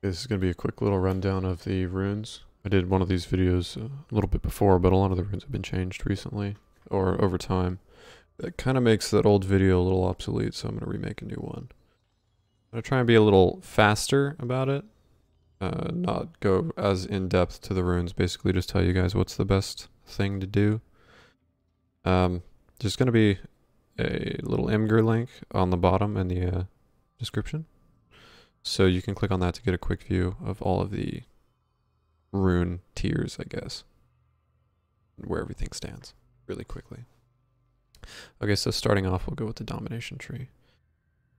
This is going to be a quick little rundown of the runes. I did one of these videos a little bit before, but a lot of the runes have been changed recently, or over time. That kind of makes that old video a little obsolete, so I'm going to remake a new one. I'm going to try and be a little faster about it, not go as in-depth to the runes, basically just tell you guys what's the best thing to do. There's going to be a little Imgur link on the bottom in the description. So you can click on that to get a quick view of all of the rune tiers, I guess, where everything stands really quickly. Okay, so starting off, we'll go with the Domination tree.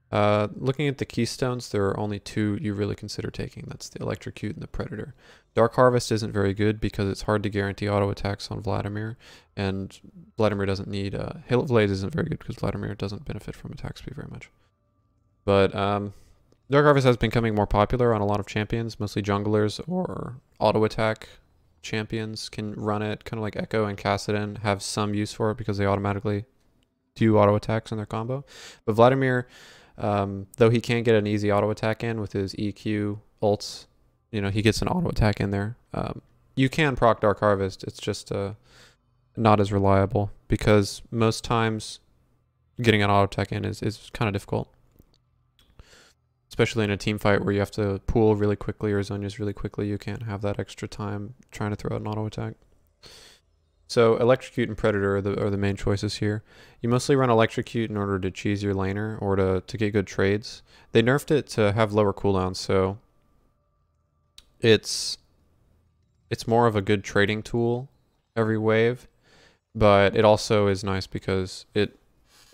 Looking at the keystones, there are only two you really consider taking. That's the Electrocute and the Predator. Dark Harvest isn't very good because it's hard to guarantee auto attacks on Vladimir, and Vladimir doesn't need... Hail of Blades isn't very good because Vladimir doesn't benefit from attack speed very much. But Dark Harvest has been becoming more popular on a lot of champions, mostly junglers or auto attack champions can run it, kind of like Echo and Kassadin have some use for it because they automatically do auto attacks in their combo. But Vladimir, though he can get an easy auto attack in with his EQ ults, you know, he gets an auto attack in there. You can proc Dark Harvest, it's just not as reliable because most times getting an auto attack in is kind of difficult. Especially in a team fight where you have to pool really quickly or zonias really quickly, you can't have that extra time trying to throw out an auto attack. So Electrocute and Predator are the main choices here. You mostly run Electrocute in order to cheese your laner or to get good trades. They nerfed it to have lower cooldowns, so it's more of a good trading tool every wave, but it also is nice because it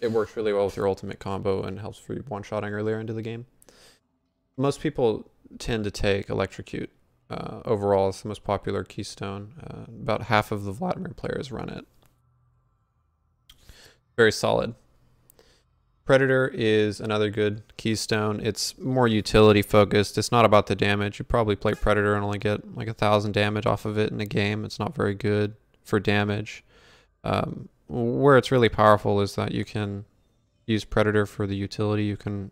works really well with your ultimate combo and helps for one-shotting earlier into the game. Most people tend to take Electrocute. Overall, it's the most popular keystone. About half of the Vladimir players run it. Very solid. Predator is another good keystone. It's more utility focused. It's not about the damage. You probably play Predator and only get like 1,000 damage off of it in a game. It's not very good for damage. Where it's really powerful is that you can use Predator for the utility. You can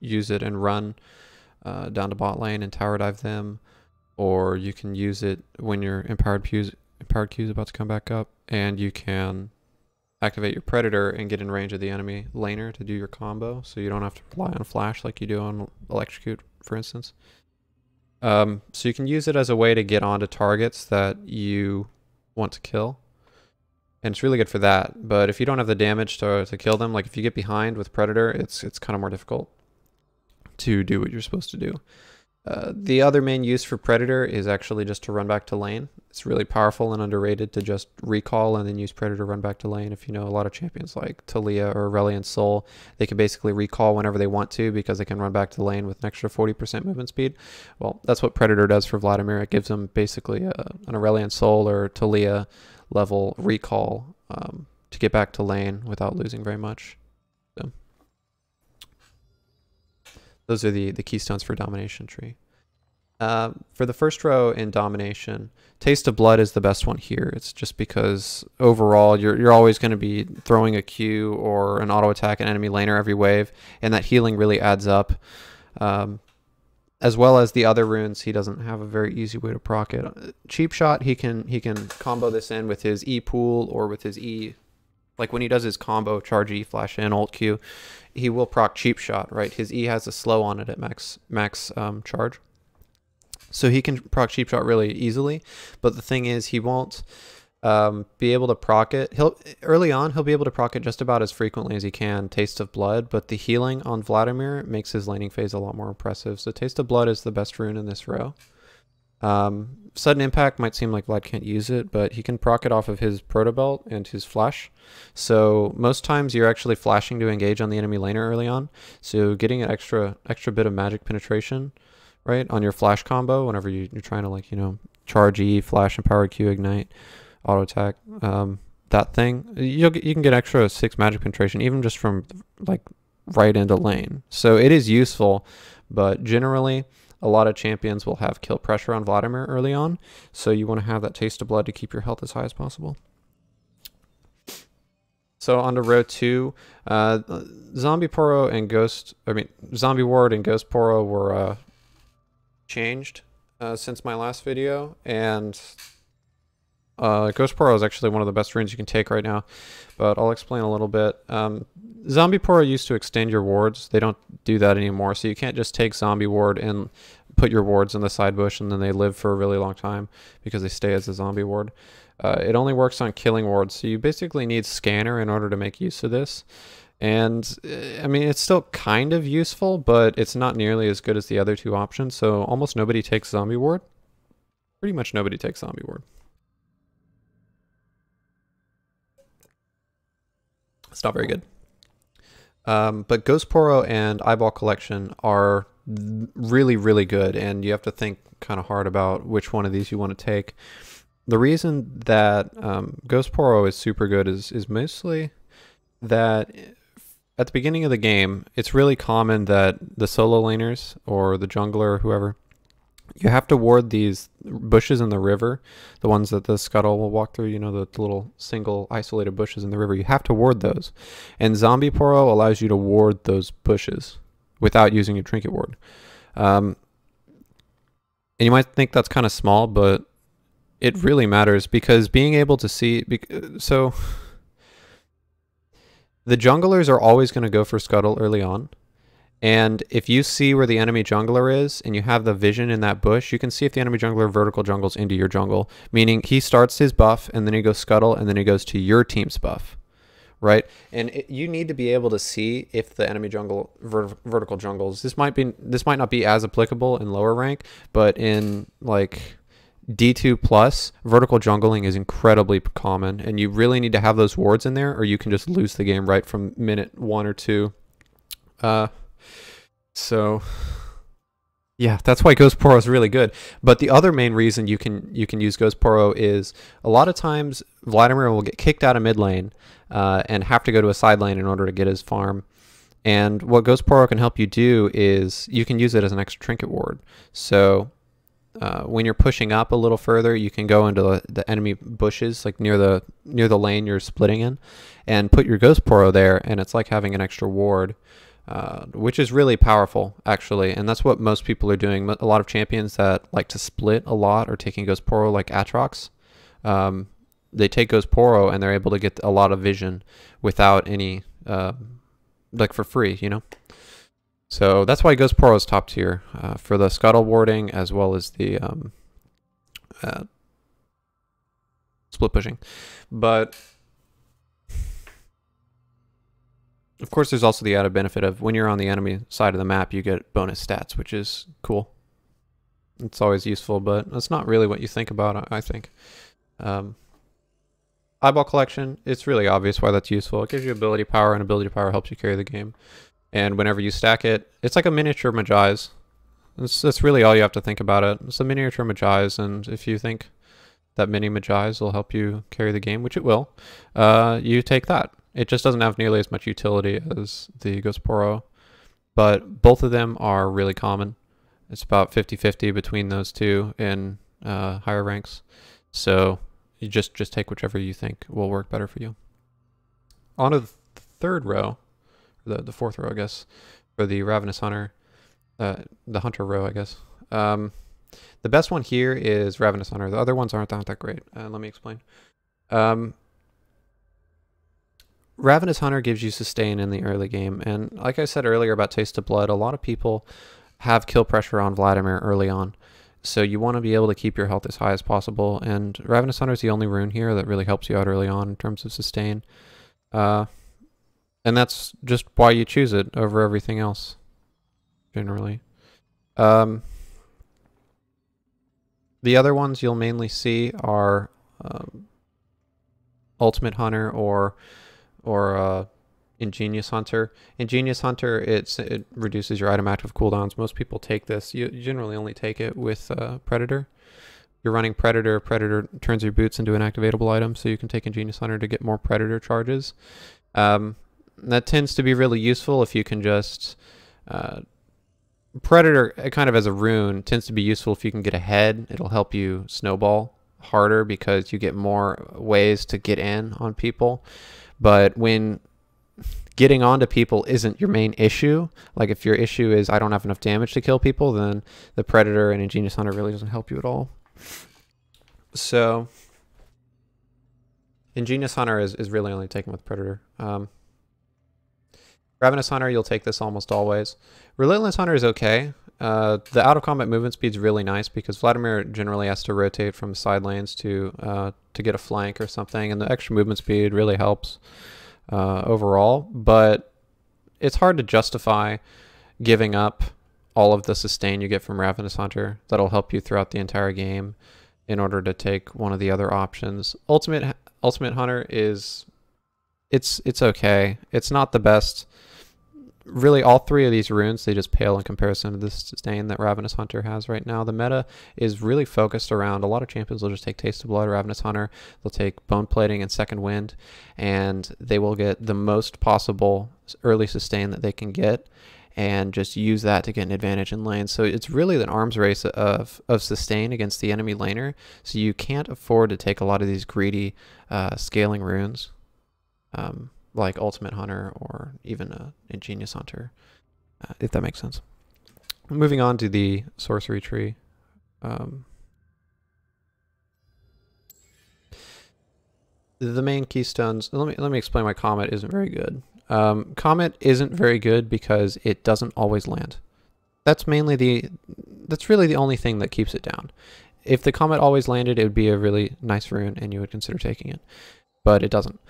use it and run down to bot lane and tower dive them, or you can use it when your empowered Q is about to come back up, and you can activate your Predator and get in range of the enemy laner to do your combo, so you don't have to rely on flash like you do on Electrocute, for instance. So you can use it as a way to get onto targets that you want to kill, and it's really good for that. But if you don't have the damage to kill them, like if you get behind with Predator, it's kind of more difficult to do what you're supposed to do. The other main use for Predator is actually just to run back to lane. It's really powerful and underrated to just recall and then use Predator to run back to lane. If you know a lot of champions like Talia or Aurelion Sol, they can basically recall whenever they want to because they can run back to the lane with an extra 40% movement speed. Well, that's what Predator does for Vladimir. It gives them basically an Aurelion Sol or Talia level recall to get back to lane without losing very much. So those are the keystones for Domination tree. For the first row in Domination, Taste of Blood is the best one here. It's just because overall you're always going to be throwing a Q or an auto attack an enemy laner every wave, and that healing really adds up. As well as the other runes, he doesn't have a very easy way to proc it. Cheap Shot, he can combo this in with his E pool or with his E. Like when he does his combo, charge E, flash in, ult Q, he will proc Cheap Shot, right? His E has a slow on it at max charge. So he can proc Cheap Shot really easily, but the thing is he won't be able to proc it. Early on, he'll be able to proc it just about as frequently as he can Taste of Blood, but the healing on Vladimir makes his laning phase a lot more impressive. So Taste of Blood is the best rune in this row. Sudden Impact might seem like Vlad can't use it, but he can proc it off of his Proto Belt and his Flash. So most times you're actually flashing to engage on the enemy laner early on. So getting an extra bit of magic penetration, right, on your Flash combo whenever you're trying to, like, you know, charge E, Flash, Empower Q, Ignite, Auto Attack, that thing, you can get extra 6 magic penetration even just from like right into lane. So it is useful, but generally a lot of champions will have kill pressure on Vladimir early on, so you want to have that Taste of Blood to keep your health as high as possible. So on to row 2, Zombie Ward and Ghost Poro were changed since my last video, and Ghost Poro is actually one of the best runes you can take right now, but I'll explain a little bit. Zombie Poro used to extend your wards. They don't do that anymore, so you can't just take Zombie Ward and put your wards in the side bush and then they live for a really long time because they stay as a Zombie Ward. It only works on killing wards, so you basically need Scanner in order to make use of this. And I mean, it's still kind of useful, but it's not nearly as good as the other two options, so almost nobody takes Zombie Ward. Pretty much nobody takes Zombie Ward. It's not very good. But Ghost Poro and Eyeball Collection are really, really good, and you have to think kind of hard about which one of these you want to take. The reason that Ghost Poro is super good is mostly that at the beginning of the game, it's really common that the solo laners or the jungler or whoever, you have to ward these bushes in the river, the ones that the Scuttle will walk through, you know, the little single isolated bushes in the river. You have to ward those. And Zombie Poro allows you to ward those bushes without using your Trinket Ward. And you might think that's kind of small, but it really matters because being able to see... So the junglers are always going to go for Scuttle early on. And if you see where the enemy jungler is and you have the vision in that bush, you can see if the enemy jungler vertical jungles into your jungle, meaning he starts his buff and then he goes Scuttle and then he goes to your team's buff, right? And you need to be able to see if the enemy jungle vertical jungles. This might not be as applicable in lower rank, but in like D2 plus, vertical jungling is incredibly common, and you really need to have those wards in there or you can just lose the game right from minute 1 or 2. So yeah, that's why Ghost Poro is really good. But the other main reason you can use Ghost Poro is a lot of times Vladimir will get kicked out of mid lane and have to go to a side lane in order to get his farm. And what Ghost Poro can help you do is you can use it as an extra trinket ward. So when you're pushing up a little further, you can go into the enemy bushes, like near the lane you're splitting in, and put your Ghost Poro there, and it's like having an extra ward. Which is really powerful, actually, and that's what most people are doing. A lot of champions that like to split a lot are taking Ghost Poro, like Atrox. They take Ghost Poro and they're able to get a lot of vision without any, like for free, you know? So that's why Ghost Poro is top tier for the Scuttle warding as well as the split pushing. But of course, there's also the added benefit of when you're on the enemy side of the map, you get bonus stats, which is cool. It's always useful, but that's not really what you think about, I think. Eyeball Collection, it's really obvious why that's useful. It gives you ability power, and ability power helps you carry the game. And whenever you stack it, it's like a miniature Magi's. That's really all you have to think about it. It's a miniature Magi's, and if you think that mini Magi's will help you carry the game, which it will, you take that. It just doesn't have nearly as much utility as the Ghost Poro, but both of them are really common. It's about 50-50 between those two in higher ranks. So you just take whichever you think will work better for you. On to the third row, the fourth row, I guess, for the Ravenous Hunter, the Hunter row, I guess. The best one here is Ravenous Hunter. The other ones aren't that great. Let me explain. Ravenous Hunter gives you sustain in the early game, and like I said earlier about Taste of Blood, a lot of people have kill pressure on Vladimir early on, so you want to be able to keep your health as high as possible, and Ravenous Hunter is the only rune here that really helps you out early on in terms of sustain, and that's just why you choose it over everything else, generally. The other ones you'll mainly see are Ultimate Hunter or Ingenious Hunter. Ingenious Hunter, it reduces your item active cooldowns. Most people take this. You generally only take it with Predator. You're running Predator. Predator turns your boots into an activatable item, so you can take Ingenious Hunter to get more Predator charges. That tends to be really useful if you can just... Predator, kind of as a rune, tends to be useful if you can get ahead. It'll help you snowball harder because you get more ways to get in on people. But when getting onto people isn't your main issue. Like if your issue is I don't have enough damage to kill people, then the Predator and Ingenious Hunter really doesn't help you at all. So Ingenious Hunter is really only taken with Predator. Ravenous Hunter, you'll take this almost always. Relentless Hunter is okay. The out-of-combat movement speed is really nice because Vladimir generally has to rotate from the side lanes to get a flank or something, and the extra movement speed really helps overall. But it's hard to justify giving up all of the sustain you get from Ravenous Hunter. That'll help you throughout the entire game in order to take one of the other options. Ultimate Hunter is it's okay. It's not the best. Really, all three of these runes, they just pale in comparison to the sustain that Ravenous Hunter has right now. The meta is really focused around, a lot of champions will just take Taste of Blood, Ravenous Hunter, they'll take Bone Plating and Second Wind, and they will get the most possible early sustain that they can get, and just use that to get an advantage in lane. So it's really an arms race of sustain against the enemy laner, so you can't afford to take a lot of these greedy scaling runes. Like Ultimate Hunter or even Ingenious Hunter, if that makes sense. Moving on to the Sorcery Tree. The main keystones, let me explain why Comet isn't very good. Comet isn't very good because it doesn't always land. That's really the only thing that keeps it down. If the Comet always landed, it would be a really nice rune and you would consider taking it, but it doesn't.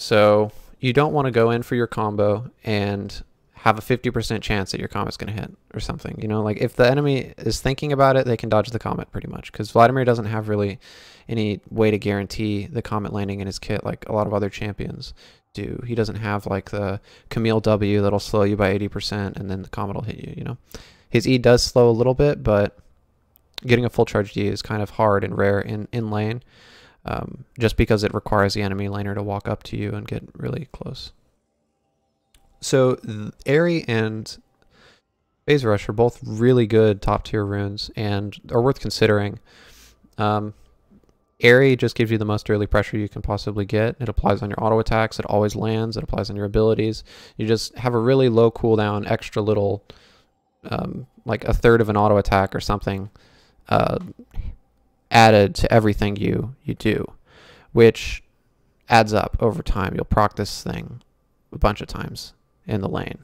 So you don't want to go in for your combo and have a 50% chance that your comet's going to hit or something. You know, like if the enemy is thinking about it, they can dodge the comet pretty much, because Vladimir doesn't have really any way to guarantee the comet landing in his kit like a lot of other champions do. He doesn't have like the Camille W that'll slow you by 80% and then the comet will hit you, you know. His E does slow a little bit, but getting a full charge D is kind of hard and rare in lane. Just because it requires the enemy laner to walk up to you and get really close. So Airy and Phase Rush are both really good top tier runes and are worth considering. Airy just gives you the most early pressure you can possibly get. It applies on your auto attacks, it always lands, it applies on your abilities. You just have a really low cooldown, extra little, like a third of an auto attack or something, added to everything you do, which adds up over time. You'll proc this thing a bunch of times in the lane.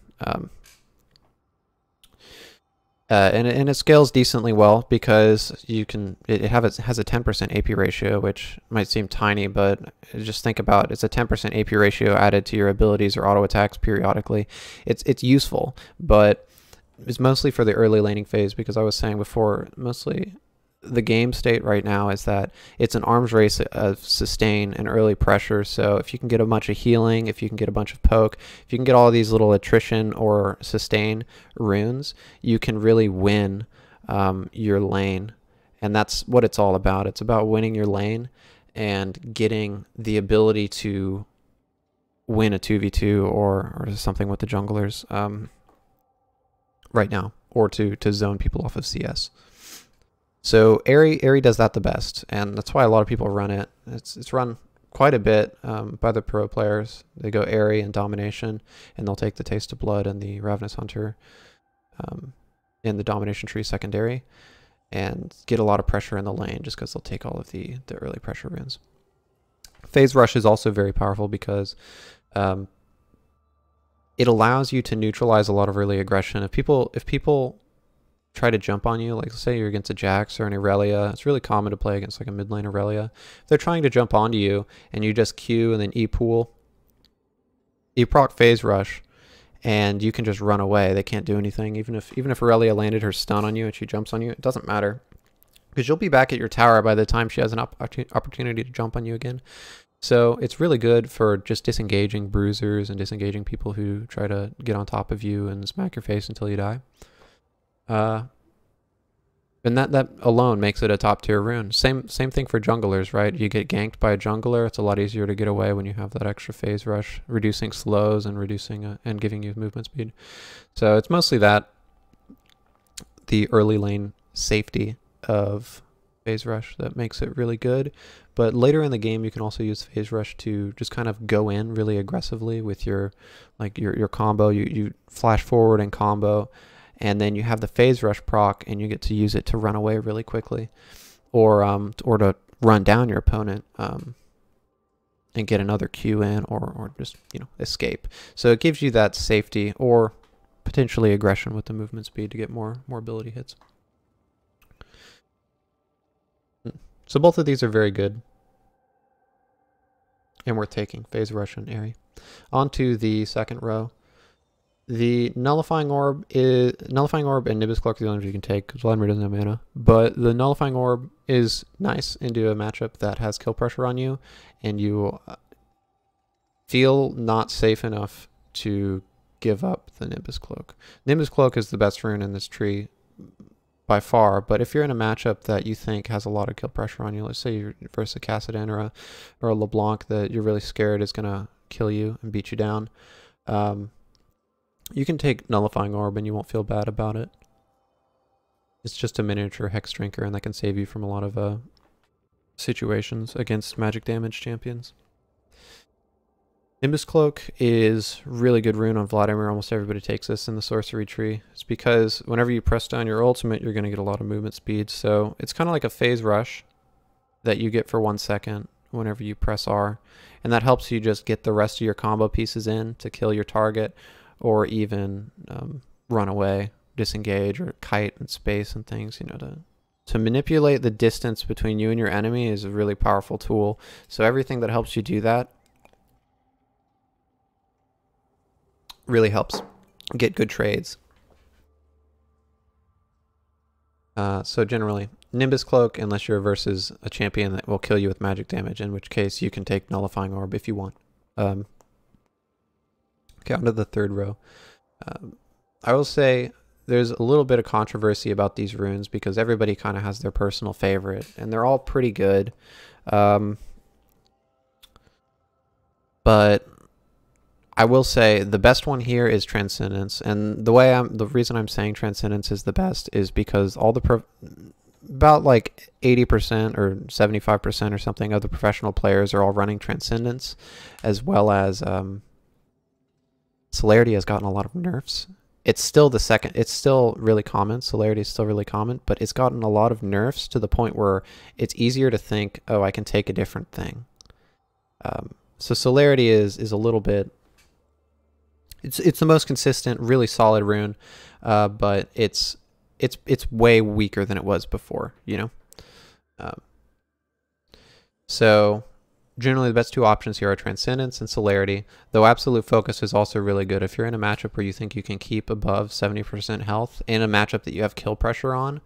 And it scales decently well because you can, it has a 10% AP ratio, which might seem tiny, but just think about it's a 10% AP ratio added to your abilities or auto attacks periodically. It's useful, but it's mostly for the early laning phase, because I was saying before, mostly the game state right now is that it's an arms race of sustain and early pressure. So if you can get a bunch of healing, if you can get a bunch of poke, if you can get all these little attrition or sustain runes, you can really win your lane. And that's what it's all about. It's about winning your lane and getting the ability to win a 2v2 or something with the junglers right now, or to zone people off of CS. So Airy does that the best, and that's why a lot of people run it. It's run quite a bit by the pro players. They go Airy and Domination, and they'll take the Taste of Blood and the Ravenous Hunter in the Domination tree secondary, and get a lot of pressure in the lane just because they'll take all of the early pressure runes. Phase Rush is also very powerful because it allows you to neutralize a lot of early aggression. If people try to jump on you, like let's say you're against a Jax or an Irelia, it's really common to play against like a mid lane Irelia. If they're trying to jump onto you and you just Q and then E-pool, you proc Phase Rush, and you can just run away. They can't do anything. Even if Irelia landed her stun on you and she jumps on you, it doesn't matter, because you'll be back at your tower by the time she has an opportunity to jump on you again. So it's really good for just disengaging bruisers and disengaging people who try to get on top of you and smack your face until you die. And that alone makes it a top tier rune. Same thing for junglers, right? You get ganked by a jungler, it's a lot easier to get away when you have that extra Phase Rush, reducing slows and reducing and giving you movement speed. So it's mostly that, the early lane safety of Phase Rush that makes it really good. But later in the game, you can also use Phase Rush to just kind of go in really aggressively with your combo. You flash forward and combo, and then you have the Phase Rush proc, and you get to use it to run away really quickly, or to run down your opponent and get another Q in, or just escape. So it gives you that safety or potentially aggression with the movement speed to get more ability hits. So both of these are very good and worth taking, Phase Rush and Airy. On to the second row. The Nullifying Orb and Nimbus Cloak are the only ones you can take because Vladimir doesn't have mana. But the Nullifying Orb is nice into a matchup that has kill pressure on you, and you feel not safe enough to give up the Nimbus Cloak. Nimbus Cloak is the best rune in this tree by far, but if you're in a matchup that you think has a lot of kill pressure on you, let's say you're versus a Cassidin or a LeBlanc that you're really scared is going to kill you and beat you down, you can take Nullifying Orb and you won't feel bad about it. It's just a miniature Hex Drinker, and that can save you from a lot of situations against magic damage champions. Nimbus Cloak is really good rune on Vladimir. Almost everybody takes this in the Sorcery Tree. It's because whenever you press down your ultimate, you're going to get a lot of movement speed. So it's kind of like a Phase Rush that you get for 1 second whenever you press R. And that helps you just get the rest of your combo pieces in to kill your target, or even run away, disengage, or kite in space and things, to manipulate the distance between you and your enemy is a really powerful tool. So everything that helps you do that really helps get good trades. So generally, Nimbus Cloak, unless you're versus a champion that will kill you with magic damage, in which case you can take Nullifying Orb if you want. Okay, on to the third row. I will say there's a little bit of controversy about these runes because everybody kind of has their personal favorite, and they're all pretty good. But I will say the best one here is Transcendence, and the reason I'm saying Transcendence is the best is because all the about like 80% or 75% or something of the professional players are all running Transcendence, as well as Celerity has gotten a lot of nerfs. It's still it's still really common. Celerity is still really common, but it's gotten a lot of nerfs to the point where it's easier to think, oh, I can take a different thing. So Celerity is a little bit. It's the most consistent, really solid rune, but it's way weaker than it was before, So generally the best two options here are Transcendence and Celerity, though Absolute Focus is also really good if you're in a matchup where you think you can keep above 70% health in a matchup that you have kill pressure on.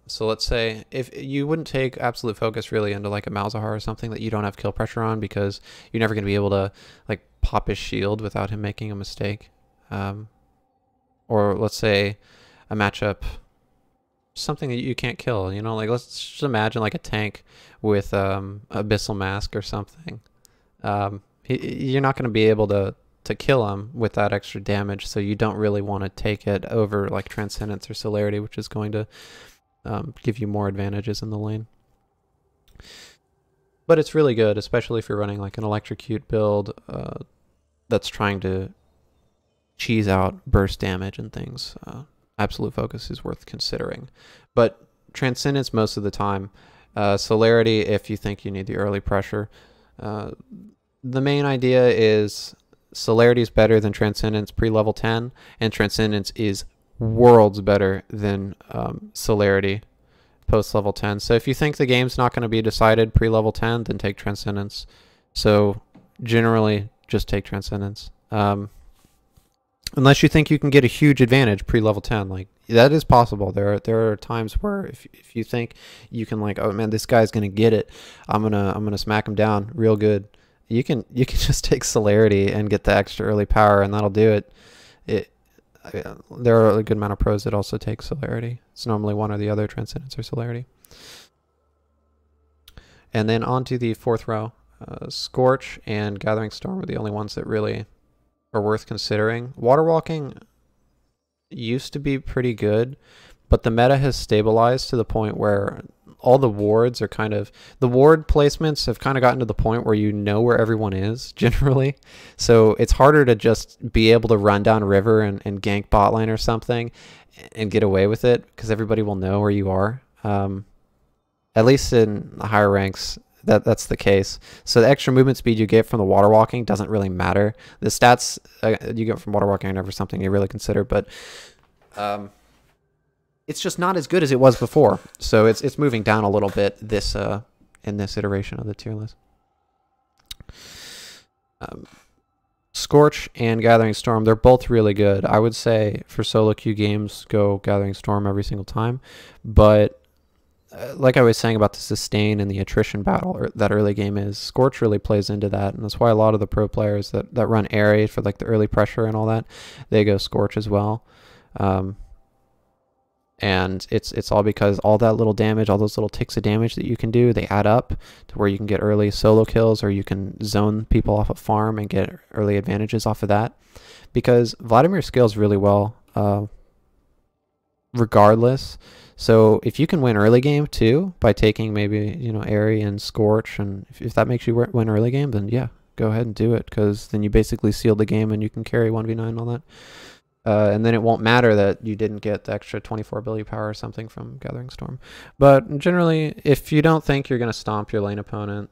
So let's say if you wouldn't take Absolute Focus really into like a Malzahar or something that you don't have kill pressure on, because you're never going to be able to like pop his shield without him making a mistake. Or let's say a matchup, something that you can't kill, like let's just imagine like a tank with Abyssal Mask or something. You're not going to be able to kill him with that extra damage, so you don't really want to take it over like Transcendence or Celerity, which is going to give you more advantages in the lane. But it's really good, especially if you're running like an Electrocute build that's trying to cheese out burst damage and things. Absolute Focus is worth considering. But Transcendence most of the time. Celerity if you think you need the early pressure. The main idea is Celerity is better than Transcendence pre-level 10, and Transcendence is worlds better than Celerity post-level 10. So if you think the game's not going to be decided pre-level 10, then take Transcendence. So generally, just take Transcendence. Unless you think you can get a huge advantage pre-level 10, like that is possible. There are times where if you think you can, like, oh man, this guy's gonna get it, I'm gonna smack him down real good. You can just take Celerity and get the extra early power, and that'll do it. There are a good amount of pros that also take Celerity. It's normally one or the other, Transcendence or Celerity. And then on to the fourth row. Scorch and Gathering Storm are the only ones that really are worth considering. Water Walking used to be pretty good, but the meta has stabilized to the point where all the wards are kind of, the ward placements have kind of gotten to the point where you know where everyone is generally. So it's harder to just be able to run down river and gank bot lane or something and get away with it, because everybody will know where you are. At least in the higher ranks, that's the case. So the extra movement speed you get from the water walking doesn't really matter. The stats you get from water walking are never something you really consider, but it's just not as good as it was before. So it's moving down a little bit this in this iteration of the tier list. Scorch and Gathering Storm, they're both really good. I would say for solo queue games, go Gathering Storm every single time. But like I was saying about the sustain and the attrition battle, or that early game is, Scorch really plays into that. And that's why a lot of the pro players that run Airy for like the early pressure and all that, they go Scorch as well. And it's all because all that little damage, all those little ticks of damage that you can do, they add up to where you can get early solo kills, or you can zone people off a farm and get early advantages off of that. Because Vladimir scales really well regardless. So if you can win early game too by taking maybe, you know, Airy and Scorch, and if that makes you win early game, then yeah, go ahead and do it, because then you basically seal the game and you can carry 1v9 and all that. And then it won't matter that you didn't get the extra 24 ability power or something from Gathering Storm. But generally, if you don't think you're going to stomp your lane opponent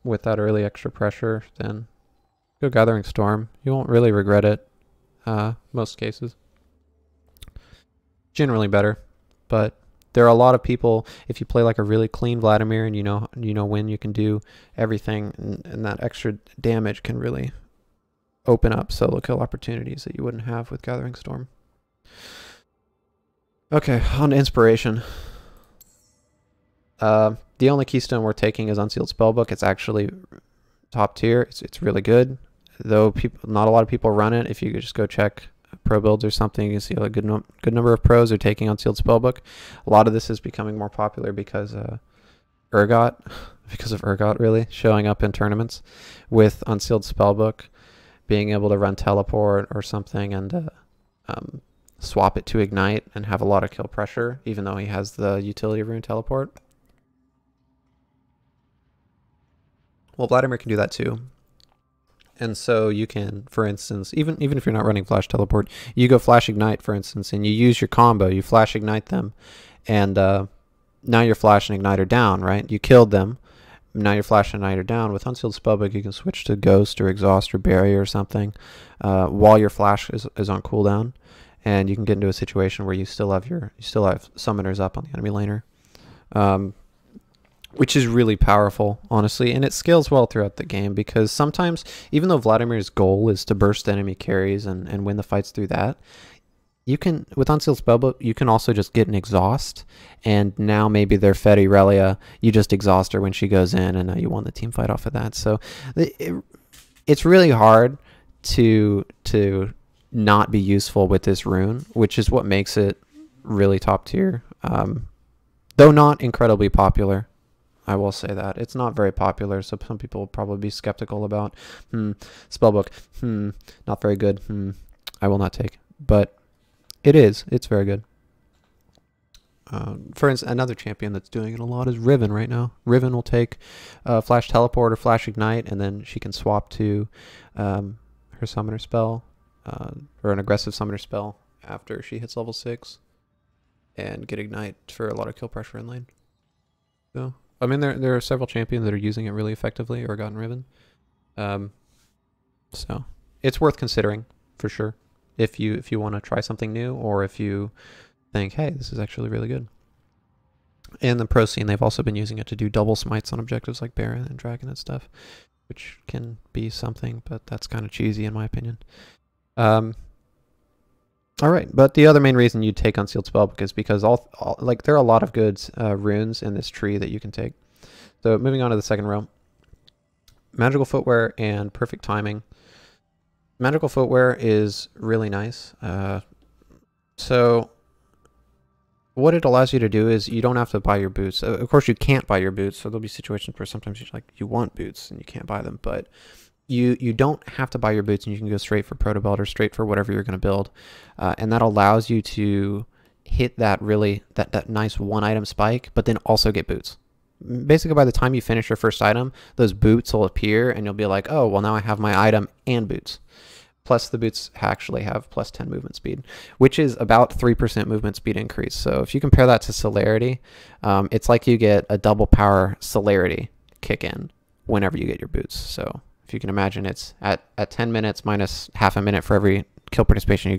with that early extra pressure, then go Gathering Storm. You won't really regret it most cases. Generally better. But there are a lot of people, if you play like a really clean Vladimir and you know when you can do everything, and that extra damage can really open up solo kill opportunities that you wouldn't have with Gathering Storm. Okay, on to Inspiration. The only keystone we're taking is Unsealed Spellbook. It's actually top tier. It's really good, though not a lot of people run it. If you could just go check pro builds or something, you can see a good number of pros are taking Unsealed Spellbook. A lot of this is becoming more popular because Urgot, because of Urgot really showing up in tournaments with Unsealed Spellbook, being able to run teleport or something and swap it to ignite and have a lot of kill pressure, even though he has the utility rune teleport. Well, Vladimir can do that too. And so you can, for instance, even if you're not running Flash Teleport, you go Flash Ignite, for instance, and you use your combo. You Flash Ignite them, and now your Flash and Ignite are down, right? You killed them. Now your Flash and Ignite are down. With Unsealed Spellbook, you can switch to Ghost or Exhaust or Barrier or something while your Flash is on cooldown, and you can get into a situation where you still have summoners up on the enemy laner. Which is really powerful, honestly, and it scales well throughout the game, because sometimes, even though Vladimir's goal is to burst enemy carries and win the fights through that, you can, with Unsealed Spellbook, you can also just get an Exhaust, and now maybe their Fed Irelia, you just exhaust her when she goes in, and now you won the team fight off of that. So it's really hard to not be useful with this rune, which is what makes it really top tier, though not incredibly popular. I will say that. It's not very popular, so some people will probably be skeptical about, Spellbook, not very good, I will not take. But it's very good. For instance, another champion that's doing it a lot is Riven right now. Riven will take Flash Teleport or Flash Ignite, and then she can swap to her summoner spell, or an aggressive summoner spell after she hits level 6, and get Ignite for a lot of kill pressure in lane. So, I mean, there are several champions that are using it really effectively, or gotten Riven. So it's worth considering for sure if you want to try something new, or if you think, hey, this is actually really good. In the pro scene, they've also been using it to do double smites on objectives like Baron and Dragon and stuff, which can be something, but that's kind of cheesy in my opinion. All right, but the other main reason you take Unsealed Spellbook is because like there are a lot of good runes in this tree that you can take. So moving on to the second row, Magical Footwear and Perfect Timing. Magical Footwear is really nice. So what it allows you to do is you don't have to buy your boots. Of course, you can't buy your boots, so there'll be situations where sometimes you want boots and you can't buy them, but you don't have to buy your boots, and you can go straight for Proto Belt or straight for whatever you're going to build. And that allows you to hit that nice one item spike, but then also get boots. Basically, by the time you finish your first item, those boots will appear, and you'll be like, oh, well, now I have my item and boots. Plus, the boots actually have plus 10 movement speed, which is about 3% movement speed increase. So if you compare that to Celerity, it's like you get a double power Celerity kick in whenever you get your boots. So if you can imagine, it's at 10 minutes minus half a minute for every kill participation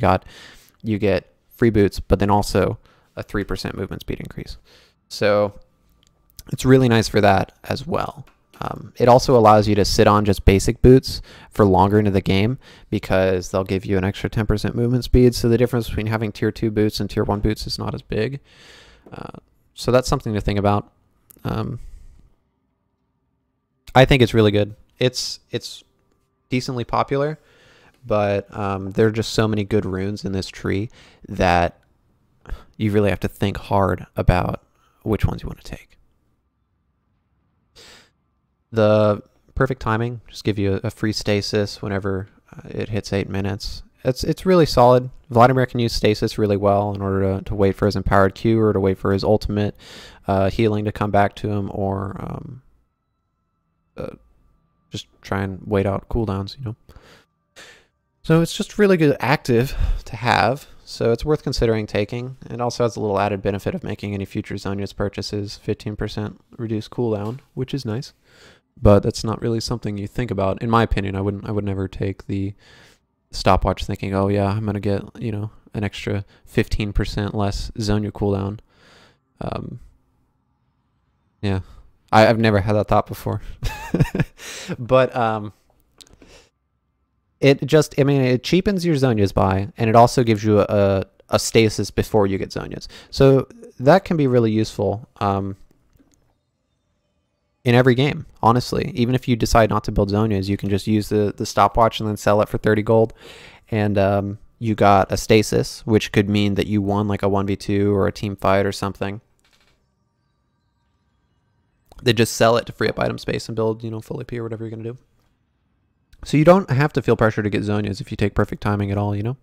you get free boots, but then also a 3% movement speed increase. So it's really nice for that as well. It also allows you to sit on just basic boots for longer into the game because they'll give you an extra 10% movement speed. So the difference between having tier 2 boots and tier 1 boots is not as big. So that's something to think about. I think it's really good. It's decently popular, but there are just so many good runes in this tree that you really have to think hard about which ones you want to take. The perfect timing, just give you a free stasis whenever it hits 8 minutes. It's really solid. Vladimir can use stasis really well in order to wait for his empowered Q or to wait for his ultimate healing to come back to him, or just try and wait out cooldowns, you know. So it's just really good active to have. So it's worth considering taking. It also has a little added benefit of making any future Zonia's purchases 15% reduced cooldown, which is nice. But that's not really something you think about. In my opinion, I would never take the stopwatch thinking, oh yeah, I'm gonna get, you know, an extra 15% less Zonia cooldown. Yeah, I've never had that thought before. But it cheapens your Zonia's buy, and it also gives you a stasis before you get Zonia's. So that can be really useful. In every game, honestly. Even if you decide not to build Zonias, you can just use the stopwatch and then sell it for 30 gold. And you got a stasis, which could mean that you won like a 1v2 or a team fight or something. They just sell it to free up item space and build, you know, full AP or whatever you're going to do. So you don't have to feel pressure to get Zonias if you take perfect timing at all, you know?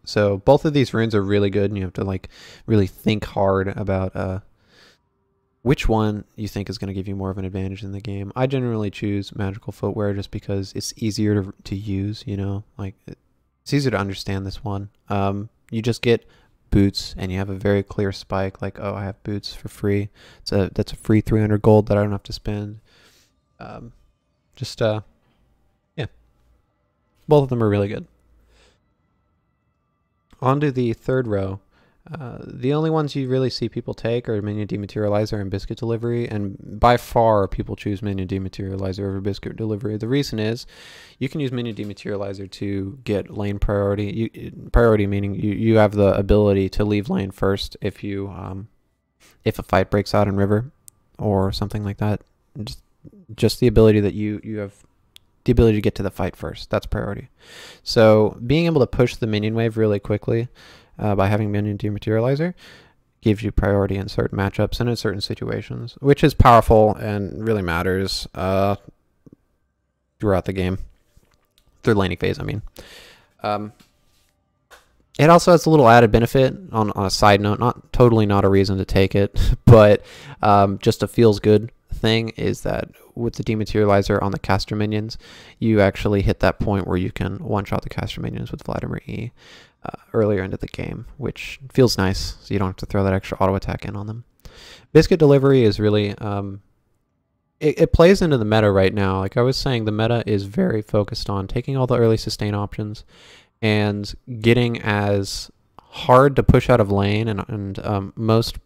So both of these runes are really good, and you have to like really think hard about which one you think is going to give you more of an advantage in the game. I generally choose magical footwear just because it's easier to use, you know, like it's easier to understand this one. You just get boots and you have a very clear spike, like, oh, I have boots for free. That's a free 300 gold that I don't have to spend. Yeah, both of them are really good. On to the third row. The only ones you really see people take are Minion Dematerializer and Biscuit Delivery, and by far people choose Minion Dematerializer over Biscuit Delivery. The reason is you can use Minion Dematerializer to get lane priority. Priority meaning you have the ability to leave lane first if a fight breaks out in river or something like that. Just the ability that you have the ability to get to the fight first. That's priority. So being able to push the minion wave really quickly by having Minion Dematerializer gives you priority in certain matchups and in certain situations, which is powerful and really matters throughout the game. Third laning phase, I mean. It also has a little added benefit on a side note, not a reason to take it, but just a feels good thing is that with the Dematerializer on the caster minions, you actually hit that point where you can one-shot the caster minions with Vladimir E earlier into the game, which feels nice, so you don't have to throw that extra auto attack in on them. Biscuit Delivery is really it plays into the meta right now. Like I was saying, the meta is very focused on taking all the early sustain options and getting as hard to push out of lane and most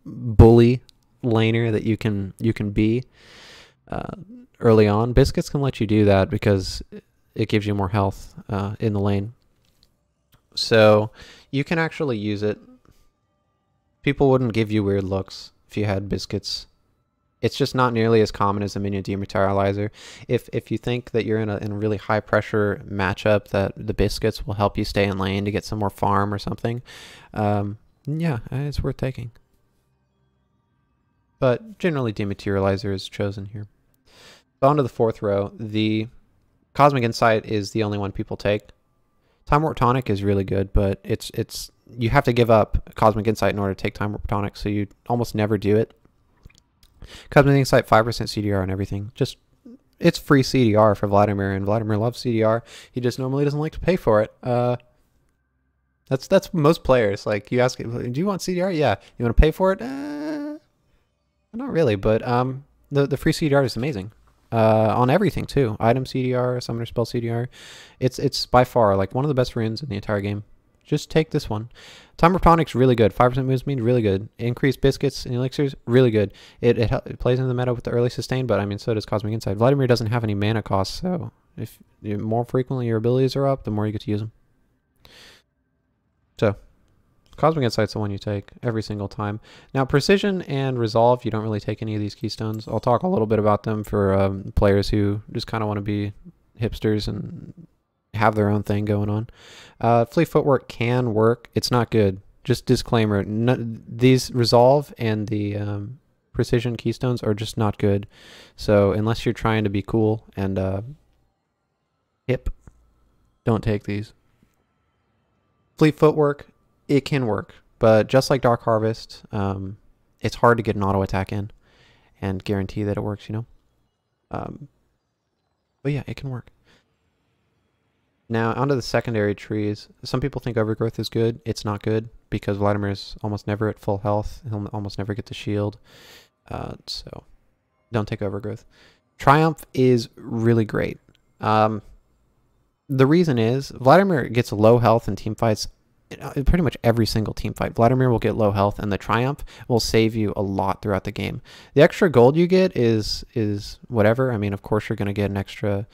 bully laner that you can be early on. Biscuits can let you do that because it gives you more health in the lane. So you can actually use it. People wouldn't give you weird looks if you had Biscuits. It's just not nearly as common as a Minion Dematerializer. If you think that you're in a really high pressure matchup that the Biscuits will help you stay in lane to get some more farm or something, yeah, it's worth taking. But generally Dematerializer is chosen here. So on to the fourth row. The Cosmic Insight is the only one people take. Time Warp Tonic is really good, but it's you have to give up Cosmic Insight in order to take Time Warp Tonic, so you almost never do it. Cosmic Insight 5% CDR and everything. Just it's free CDR for Vladimir, and Vladimir loves CDR. He just normally doesn't like to pay for it. That's most players. Like, you ask, do you want CDR? Yeah. You want to pay for it? Not really, but the free CDR is amazing. On everything too. Item CDR, Summoner Spell CDR. It's by far like one of the best runes in the entire game. Just take this one. Time Warp Tonic's really good. 5% move speed, really good. Increased biscuits and elixirs, really good. It plays in the meta with the early sustain, but I mean, so does Cosmic Insight. Vladimir doesn't have any mana costs, so if more frequently your abilities are up, the more you get to use them. So, Cosmic Insight's the one you take every single time. Now, Precision and Resolve, you don't really take any of these keystones. I'll talk a little bit about them for players who just kind of want to be hipsters and have their own thing going on. Fleet Footwork can work. It's not good. Just disclaimer, these Resolve and the Precision keystones are just not good. So unless you're trying to be cool and hip, don't take these. Fleet Footwork, it can work. But just like Dark Harvest, it's hard to get an auto attack in and guarantee that it works, you know? But yeah, it can work. Now, onto the secondary trees. Some people think Overgrowth is good. It's not good because Vladimir's almost never at full health. He'll almost never get the shield. So, don't take Overgrowth. Triumph is really great. The reason is Vladimir gets low health in team fights. Pretty much every single team fight, Vladimir will get low health, and the Triumph will save you a lot throughout the game. The extra gold you get is whatever. I mean, of course, you're going to get an extra,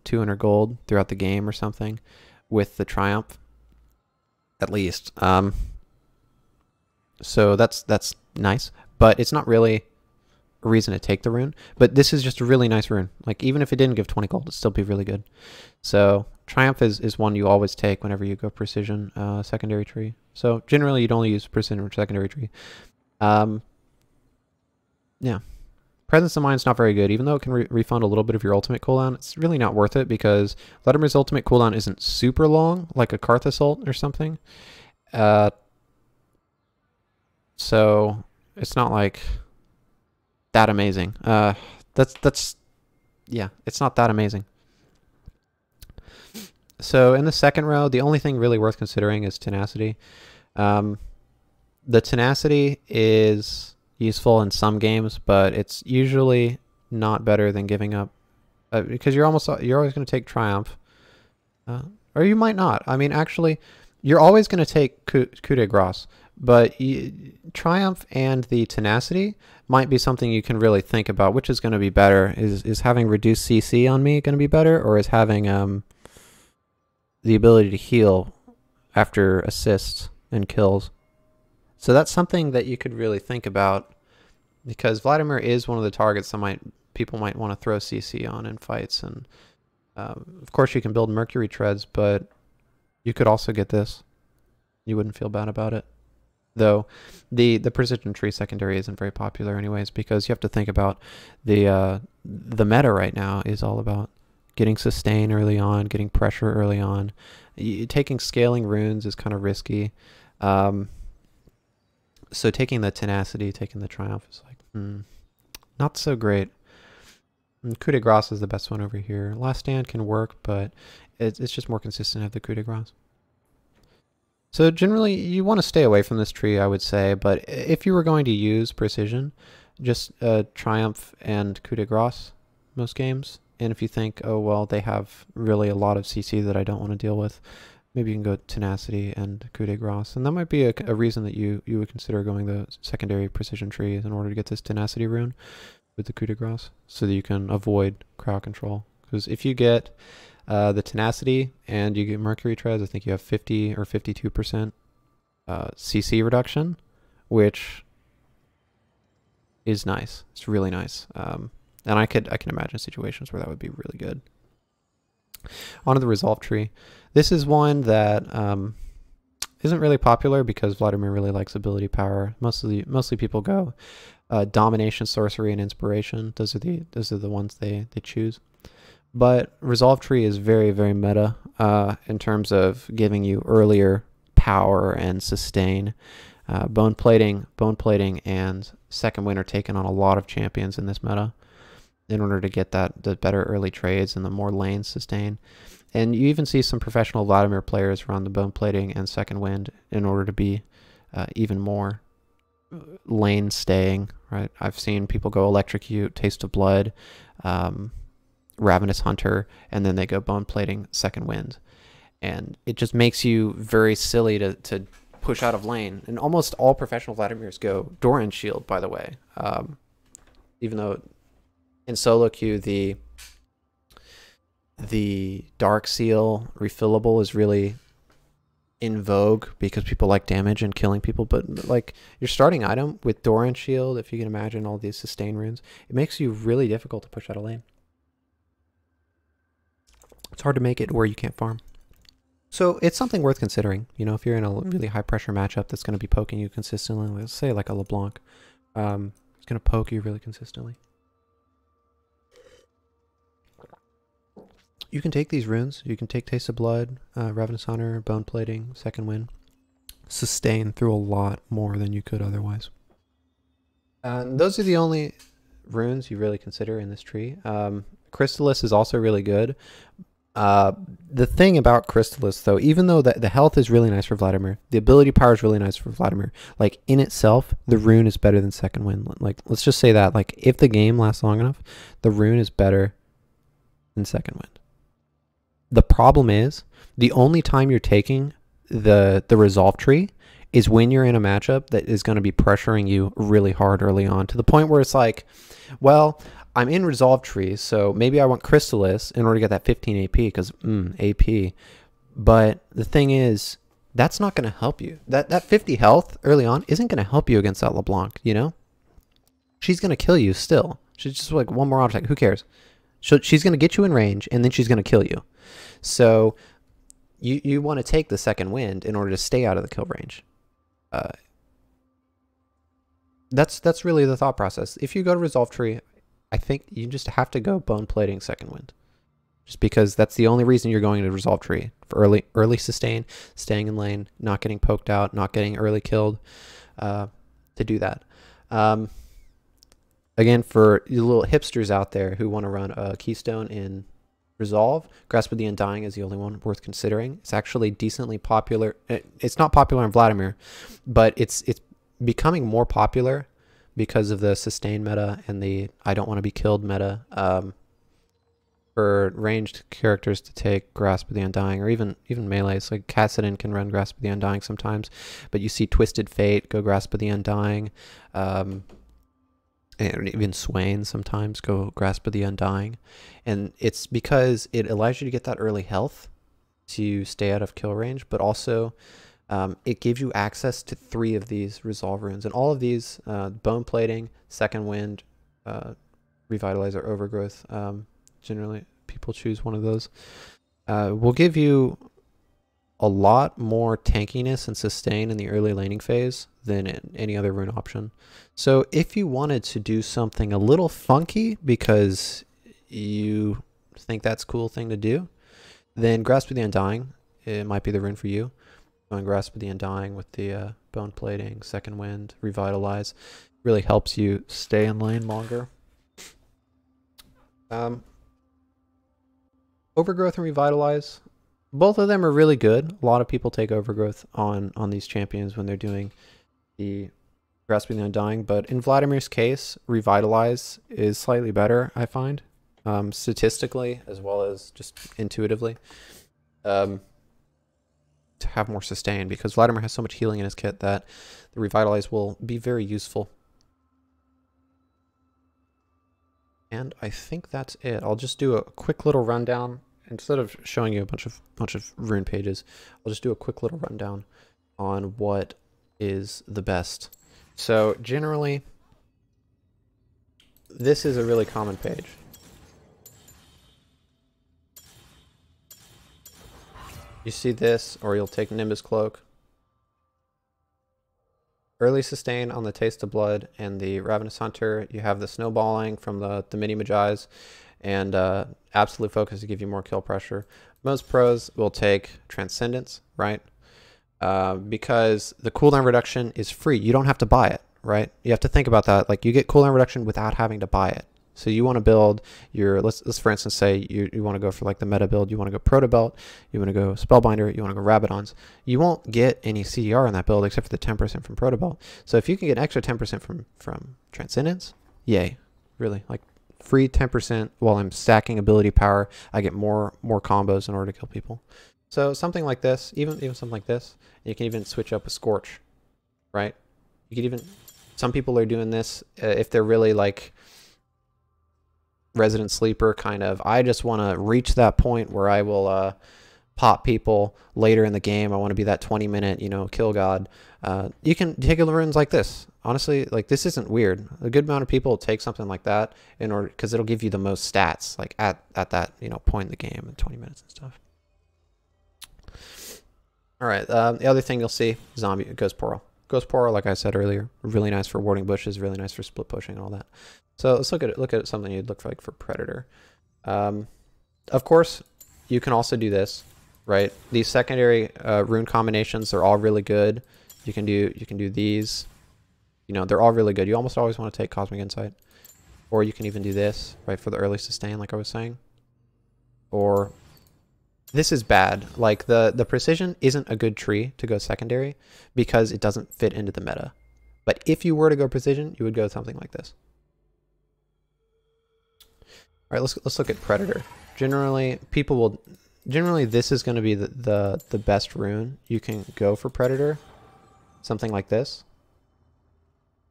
200 gold throughout the game or something with the Triumph, at least. So that's nice, but it's not really a reason to take the rune. But this is just a really nice rune. Like, even if it didn't give 20 gold, it'd still be really good. So Triumph is one you always take whenever you go Precision secondary tree. So generally you'd only use Precision or secondary tree. Yeah. Presence of Mind's not very good. Even though it can refund a little bit of your ultimate cooldown, it's really not worth it because Vladimir's ultimate cooldown isn't super long, like a Karthus ult or something. So it's not like that amazing. Yeah, it's not that amazing. So in the second row, the only thing really worth considering is Tenacity. The Tenacity is useful in some games, but it's usually not better than giving up because you're always going to take Triumph, or you might not. I mean, actually, you're always going to take coup de grace, but Triumph and the Tenacity might be something you can really think about. Which is going to be better? Is having reduced CC on me going to be better, or is having the ability to heal after assists and kills? So that's something that you could really think about, because Vladimir is one of the targets that people might want to throw CC on in fights. And of course you can build Mercury Treads, but you could also get this. You wouldn't feel bad about it. Though the Precision Tree secondary isn't very popular anyways, because you have to think about the meta right now is all about getting sustain early on, getting pressure early on. Taking scaling runes is kind of risky. So taking the Tenacity, taking the Triumph is like, not so great. And Coup de Grace is the best one over here. Last Stand can work, but it's just more consistent to have the Coup de Grace. So generally, you want to stay away from this tree, I would say, but if you were going to use Precision, just Triumph and Coup de Grace most games. And if you think, oh, well, they have really a lot of CC that I don't want to deal with, maybe you can go Tenacity and Coup de Grace. And that might be a reason that you would consider going the secondary Precision tree in order to get this Tenacity rune with the Coup de Grace, so that you can avoid crowd control. Because if you get the Tenacity and you get Mercury Treads, I think you have 50 or 52% CC reduction, which is nice. It's really nice. And I can imagine situations where that would be really good. Onto the Resolve tree. This is one that isn't really popular because Vladimir really likes ability power. Mostly people go Domination, Sorcery, and Inspiration. Those are the ones they choose. But Resolve Tree is very, very meta in terms of giving you earlier power and sustain. Bone plating, and second wind are taken on a lot of champions in this meta in order to get the better early trades and the more lane sustain. And you even see some professional Vladimir players run the bone plating and second wind in order to be even more lane staying, right? I've seen people go Electrocute, Taste of Blood, Ravenous Hunter, and then they go bone plating second wind. And it just makes you very silly to push out of lane. And almost all professional Vladimirs go Doran Shield, by the way. Even though in solo queue the Dark Seal refillable is really in vogue because people like damage and killing people, but like your starting item with Doran Shield, if you can imagine all these sustain runes, it makes you really difficult to push out of lane. It's hard to make it where you can't farm. So it's something worth considering. You know, if you're in a really high pressure matchup that's going to be poking you consistently, let's say like a LeBlanc, it's going to poke you really consistently. You can take these runes. You can take Taste of Blood, Ravenous Hunter, Bone Plating, Second Wind. Sustain through a lot more than you could otherwise. Those are the only runes you really consider in this tree. Crystallis is also really good. The thing about Crystallis, though, even though the health is really nice for Vladimir, the ability power is really nice for Vladimir, like in itself, the rune is better than Second Wind. Like, let's just say that, like, if the game lasts long enough, the rune is better than Second Wind. The problem is, the only time you're taking the Resolve Tree is when you're in a matchup that is going to be pressuring you really hard early on, to the point where it's like, well, I'm in Resolve Tree, so maybe I want Crystallis in order to get that 15 AP, because AP. But the thing is, that's not going to help you. That 50 health early on isn't going to help you against that LeBlanc, you know? She's going to kill you still. She's just like one more object. Who cares? She's going to get you in range, and then she's going to kill you. So you want to take the Second Wind in order to stay out of the kill range. That's really the thought process. If you go to Resolve Tree, I think you just have to go Bone Plating Second Wind. Just because that's the only reason you're going to Resolve Tree. For early sustain, staying in lane, not getting poked out, not getting early killed, to do that. Again, for you little hipsters out there who want to run a Keystone in Resolve, Grasp of the Undying is the only one worth considering. It's actually decently popular. It's not popular in Vladimir, but it's becoming more popular because of the sustain meta and the I don't want to be killed meta. For ranged characters to take Grasp of the Undying, or even melees, like Kassadin can run Grasp of the Undying sometimes, but you see Twisted Fate go Grasp of the Undying, and even Swain sometimes go Grasp of the Undying. And it's because it allows you to get that early health to stay out of kill range, but also it gives you access to 3 of these Resolve runes. And all of these, Bone Plating, Second Wind, Revitalize, or Overgrowth, generally people choose one of those, will give you a lot more tankiness and sustain in the early laning phase than in any other rune option. So if you wanted to do something a little funky because you think that's a cool thing to do, then Grasp of the Undying, it might be the rune for you. Going Grasp of the Undying with the Bone Plating, Second Wind, Revitalize really helps you stay in lane longer. Overgrowth and Revitalize, both of them are really good. A lot of people take Overgrowth on these champions when they're doing the Grasping the Undying, but in Vladimir's case, Revitalize is slightly better, I find, statistically as well as just intuitively, to have more sustain, because Vladimir has so much healing in his kit that the Revitalize will be very useful. And I think that's it. I'll just do a quick little rundown. Instead of showing you a bunch of rune pages, I'll just do a quick little rundown on what is the best. So generally, this is a really common page. You see this, or you'll take Nimbus Cloak. Early sustain on the Taste of Blood and the Ravenous Hunter. You have the snowballing from the mini Magi's. and Absolute Focus to give you more kill pressure. Most pros will take Transcendence, right? Because the cooldown reduction is free. You don't have to buy it, right? You have to think about that. Like, you get cooldown reduction without having to buy it. So you want to build your, let's for instance say you want to go for like the meta build, you want to go Proto Belt, you want to go Spellbinder, you want to go Rabadons. You won't get any CDR in that build except for the 10% from Proto Belt. So if you can get an extra 10% from Transcendence, yay, really. Like, free 10% while I'm stacking ability power, I get more combos in order to kill people. So something like this, even something like this, you can even switch up a Scorch, right? You could even, some people are doing this if they're really like Resident Sleeper kind of, I just want to reach that point where I will pop people later in the game. I want to be that 20-minute, you know, kill god. You can take runes like this. Honestly, like, this isn't weird. A good amount of people will take something like that in order, because it'll give you the most stats, like at that, you know, point in the game in 20 minutes and stuff. All right, the other thing you'll see, zombie Ghost Portal. Ghost Portal, like I said earlier, really nice for warding bushes, really nice for split pushing and all that. So let's look at something you'd look for, like, for Predator. Of course, you can also do this, right? These secondary rune combinations, they're all really good. You can do these. You know, they're all really good. You almost always want to take Cosmic Insight, or you can even do this, right, for the early sustain, like I was saying. Or this is bad. Like, the precision isn't a good tree to go secondary because it doesn't fit into the meta. But if you were to go precision, you would go something like this. All right, let's look at Predator. Generally, this is going to be the best rune you can go for Predator. Something like this.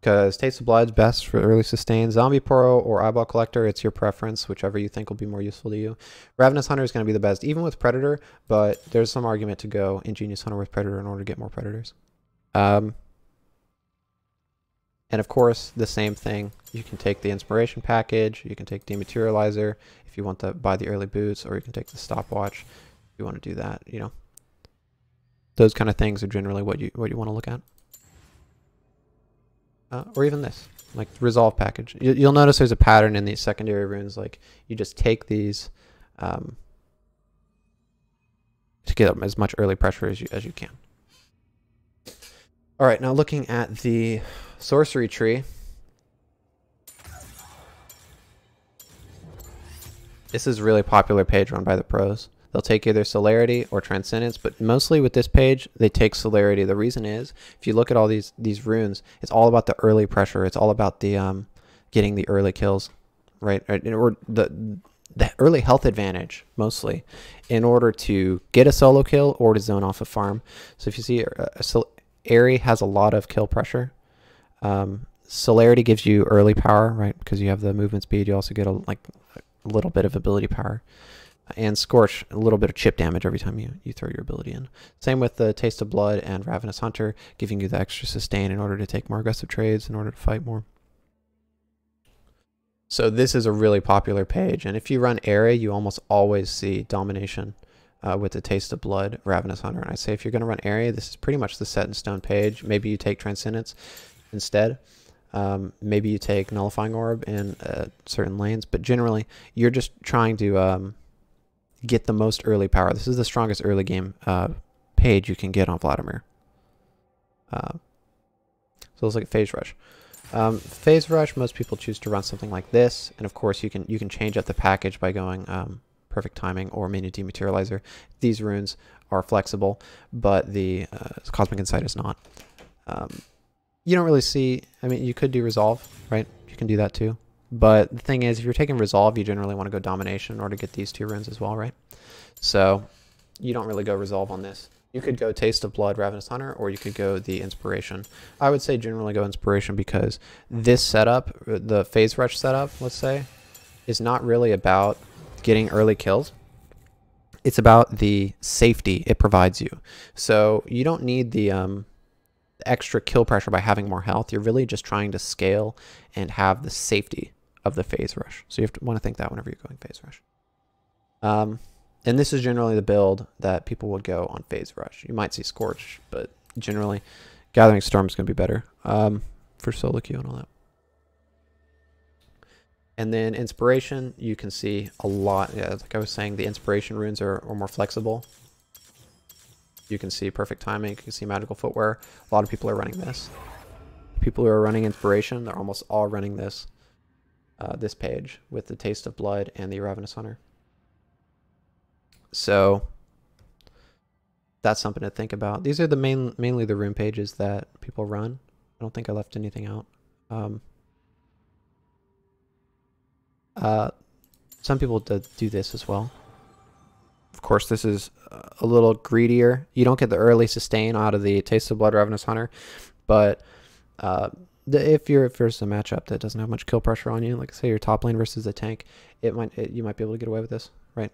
Because Taste of Blood's best for early sustain. Zombie Poro or Eyeball Collector, it's your preference, whichever you think will be more useful to you. Ravenous Hunter is going to be the best, even with Predator, but there's some argument to go Ingenious Hunter with Predator in order to get more Predators. And of course, the same thing. You can take the Inspiration Package, you can take Dematerializer if you want to buy the early boots, or you can take the Stopwatch if you want to do that, you know. Those kind of things are generally what you want to look at. Or even this, like Resolve Package. You'll notice there's a pattern in these secondary runes. Like, you just take these to get as much early pressure as you can. All right, now looking at the Sorcery Tree. This is a really popular page run by the pros. They'll take either Celerity or Transcendence, but mostly with this page, they take Celerity. The reason is, if you look at all these runes, it's all about the early pressure. It's all about the getting the early kills, right? Or the early health advantage, mostly, in order to get a solo kill or to zone off a farm. So if you see, Airy has a lot of kill pressure. Celerity gives you early power, right? Because you have the movement speed. You also get a little bit of ability power. And Scorch, a little bit of chip damage every time you throw your ability in. Same with the Taste of Blood and Ravenous Hunter, giving you the extra sustain in order to take more aggressive trades, in order to fight more. So this is a really popular page, and if you run Area, you almost always see Domination with the Taste of Blood, Ravenous Hunter. And I say if you're going to run Area, this is pretty much the set in stone page. Maybe you take Transcendence instead. Maybe you take Nullifying Orb in certain lanes, but generally you're just trying to get the most early power. This is the strongest early game page you can get on Vladimir. So let's look at Phase Rush. Phase Rush, most people choose to run something like this, and of course you can change up the package by going Perfect Timing or Mini Dematerializer. These runes are flexible, but the Cosmic Insight is not. You don't really see, I mean, you could do Resolve, right? You can do that too. But the thing is, if you're taking Resolve, you generally want to go Domination in order to get these two runes as well, right? So you don't really go Resolve on this. You could go Taste of Blood, Ravenous Hunter, or you could go the Inspiration. I would say generally go Inspiration because this setup, the Phase Rush setup, let's say, is not really about getting early kills. It's about the safety it provides you. So you don't need the extra kill pressure by having more health. You're really just trying to scale and have the safety of the Phase Rush. So you want to think that whenever you're going Phase Rush. And this is generally the build that people would go on Phase Rush. You might see Scorch, but generally Gathering Storm is going to be better for solo queue and all that. And then inspiration, you can see a lot. Yeah, like I was saying, the inspiration runes are more flexible. You can see perfect timing. You can see magical footwear. A lot of people are running this. People who are running inspiration, they're almost all running this this page with the Taste of Blood and the Ravenous Hunter. So that's something to think about. These are the mainly the rune pages that people run. I don't think I left anything out. Some people do this as well. Of course, this is a little greedier. You don't get the early sustain out of the Taste of Blood Ravenous Hunter, but if there's a matchup that doesn't have much kill pressure on you, like say your top lane versus a tank, you might be able to get away with this, right?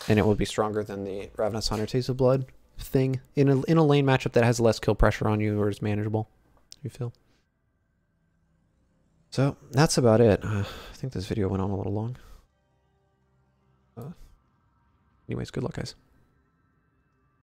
And it will be stronger than the Ravenous Hunter Taste of Blood thing in a lane matchup that has less kill pressure on you or is manageable. You feel? So that's about it. I think this video went on a little long. Anyways, good luck, guys.